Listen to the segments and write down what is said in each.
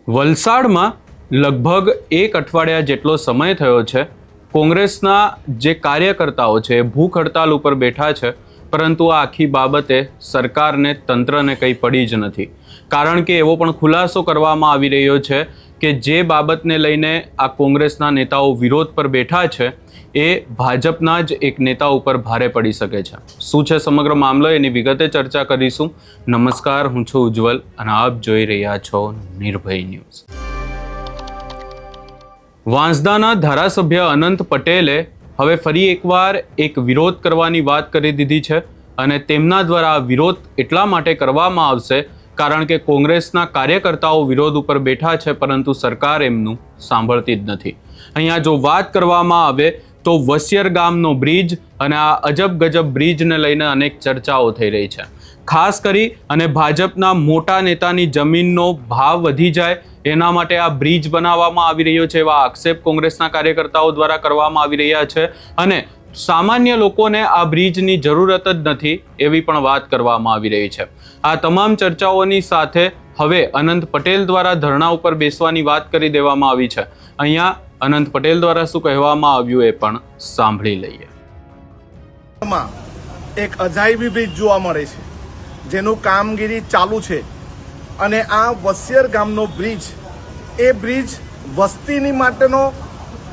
વલસાડમાં લગભગ એક અઠવાડિયા જેટલો સમય થયો છે કોંગ્રેસના જે કાર્યકર્તાઓ છે એ ભૂખ હડતાલ ઉપર બેઠા છે, પરંતુ આ આખી બાબતે સરકારને તંત્રને કંઈ પડી જ નથી. કારણ કે એવો પણ ખુલાસો કરવામાં આવી રહ્યો છે કે જે બાબતને લઈને આ કોંગ્રેસના નેતાઓ વિરોધ પર બેઠા છે એ ભાજપના જ એક નેતા ઉપર ભારે પડી શકે છે. શું છે સમગ્ર મામલો એની વિગતે ચર્ચા કરીશું. નમસ્કાર, હું છું ઉજ્જવલ અને આપ જોઈ રહ્યા છો નિર્ભય ન્યૂઝ. વાંસદાના ધારાસભ્ય અનંત પટેલે હવે ફરી એકવાર એક વિરોધ કરવાની વાત કરી દીધી છે અને તેમના દ્વારા વિરોધ એટલા માટે કરવામાં આવશે કારણ કે કોંગ્રેસના કાર્યકર્તાઓ વિરોધ ઉપર બેઠા છે, પરંતુ સરકાર એમનું સાંભળતી જ નથી. અહીંયા જો વાત કરવામાં આવે તો વસિયર ગામનો બ્રિજ અને આ અજબ ગજબ બ્રિજને લઈને અનેક ચર્ચાઓ થઈ રહી છે. ખાસ કરી અને ભાજપના મોટા નેતાની જમીનનો ભાવ વધી જાય એના માટે આ બ્રિજ બનાવવામાં આવી રહ્યો છે એવા આક્ષેપ કોંગ્રેસના કાર્યકર્તાઓ દ્વારા કરવામાં આવી રહ્યા છે અને સામાન્ય લોકોને આ બ્રિજની જરૂરત જ નથી એવી પણ વાત કરવામાં આવી રહી છે. આ તમામ ચર્ચાઓની સાથે હવે અનંત પટેલ દ્વારા ધરણા ઉપર બેસવાની વાત કરી દેવામાં આવી છે. અહીંયા અનંત પટેલ દ્વારા શું કહેવામાં આવ્યું એ પણ સાંભળી લઈએ. એક અજાયબી બ્રિજ જોવા મળે છે જેનું કામગીરી ચાલુ છે અને આ વસિયર ગામનો બ્રિજ એ બ્રિજ વસ્તીની માટેનો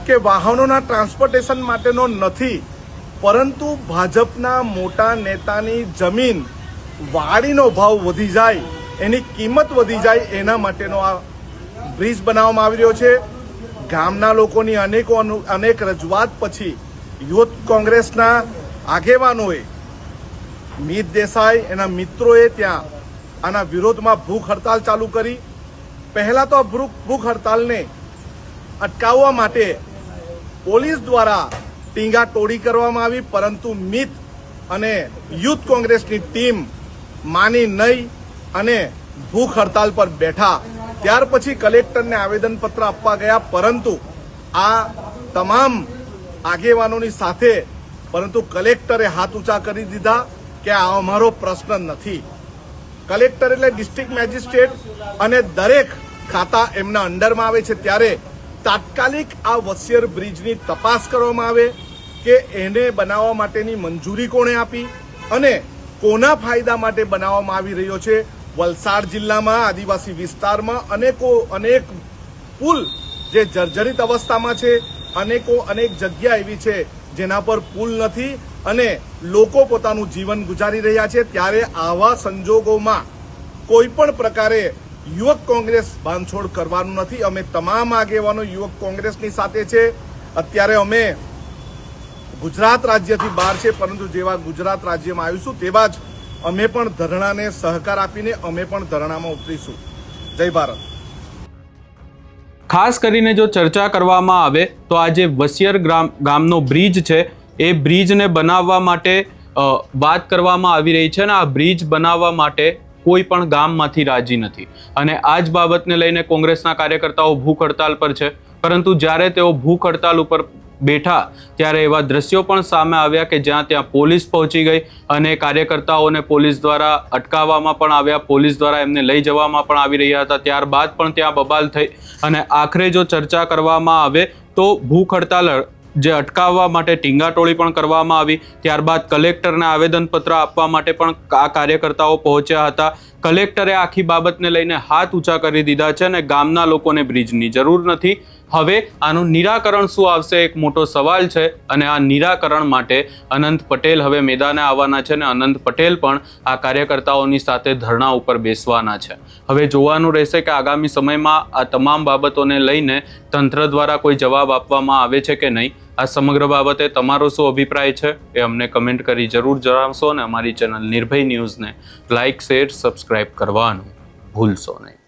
કે વાહનોના ટ્રાન્સપોર્ટેશન માટેનો નથી, પરંતુ ભાજપના મોટા નેતાની જમીન વાડીનો ભાવ વધી જાય, એની કિંમત વધી જાય એના માટેનો આ બ્રિજ બનાવવામાં આવી રહ્યો છે. ગામના લોકોની અનેક રજૂઆત પછી યુથ કોંગ્રેસના આગેવાનોએ મીત દેસાઈ એના મિત્રોએ ત્યાં આના વિરોધમાં ભૂખ હડતાલ ચાલુ કરી. પહેલા તો ભૂખ હડતાલને અટકાવવા માટે પોલીસ દ્વારા ટીંગાટોળી કરવામાં આવી, પરંતુ મિત અને યુથ કોંગ્રેસની ટીમ માની નહીં અને ભૂખ હડતાલ પર બેઠા. ત્યાર પછી કલેક્ટરને આવેદનપત્ર આપવા ગયા, પરંતુ આ તમામ આગેવાનોની સાથે પરંતુ કલેક્ટરે હાથ ઊંચા કરી દીધા કે આ અમારો પ્રશ્ન નથી. કલેક્ટર એટલે ડિસ્ટ્રિક્ટ મેજિસ્ટ્રેટ અને દરેક ખાતા એમના અંડરમાં આવે છે, ત્યારે તાત્કાલિક આ વસિયર બ્રિજની તપાસ કરવામાં આવે કે એને બનાવવા માટેની મંજૂરી કોણે આપી અને કોના ફાયદા માટે બનાવવામાં આવી રહ્યો છે. વલસાડ જિલ્લામાં આદિવાસી વિસ્તારમાં અનેક પુલ જે જર્જરિત અવસ્થામાં છે, અનેક જગ્યા એવી છે જેના પર પુલ નથી અને લોકો પોતાનું જીવન ગુજારી રહ્યા છે. ત્યારે આવા સંજોગોમાં કોઈ પણ પ્રકારે યુવક કોંગ્રેસ બાંધછોડ કરવાનું નથી. અમે તમામ આગેવાનો યુવક કોંગ્રેસની સાથે છે. અત્યારે અમે ગુજરાત રાજ્યથી બહાર છે, પરંતુ જેવા ગુજરાત રાજ્યમાં આવીશું તેવા જ અમે પણ ધરણાને સહકાર આપીને અમે પણ ધરણામાં ઉતરીશું. જય ભારત. ખાસ કરીને જો ચર્ચા કરવામાં આવે તો આ જે વસિયર ગામનો બ્રિજ છે એ બ્રિજને બનાવવા માટે વાત કરવામાં આવી રહી છે અને આ બ્રિજ બનાવવા માટે કોઈ પણ ગામમાંથી રાજી નથી અને આ જ બાબતને લઈને કોંગ્રેસના કાર્યકર્તાઓ ભૂખ હડતાલ પર છે. પરંતુ જ્યારે તેઓ ભૂખ હડતાલ ઉપર બેઠા ત્યારે એવા દ્રશ્યો પણ સામે આવ્યા કે જ્યાં ત્યાં પોલીસ પહોંચી ગઈ અને કાર્યકર્તાઓને પોલીસ દ્વારા અટકાવવામાં પણ આવ્યા, પોલીસ દ્વારા એમને લઈ જવામાં પણ આવી રહ્યા હતા. ત્યારબાદ પણ ત્યાં બબાલ થઈ અને આખરે જો ચર્ચા કરવામાં આવે તો ભૂખ હડતાલ જે અટકાવવા માટે ટીંગાટોળી પણ કરવામાં આવી. ત્યારબાદ કલેક્ટરને આવેદનપત્ર આપવા માટે પણ આ કાર્યકર્તાઓ પહોંચ્યા હતા. કલેક્ટરે આખી બાબતને લઈને હાથ ઊંચા કરી દીધા છે અને ગામના લોકોને બ્રિજની જરૂર નથી. હવે આનું નિરાકરણ શું આવશે એક મોટો સવાલ છે અને આ નિરાકરણ માટે અનંત પટેલ હવે મેદાને આવવાના છે અને અનંત પટેલ પણ આ કાર્યકર્તાઓની સાથે ધરણા ઉપર બેસવાના છે. હવે જોવાનું રહેશે કે આગામી સમયમાં આ તમામ બાબતોને લઈને તંત્ર દ્વારા કોઈ જવાબ આપવામાં આવે છે કે નહીં. આ સમગ્ર બાબતે તમારો શું અભિપ્રાય છે એ અમને કમેન્ટ કરી જરૂર જણાવશો અને અમારી ચેનલ નિર્ભય ન્યૂઝને લાઇક, શેર, સબસ્ક્રાઇબ કરવાનું ભૂલશો નહીં.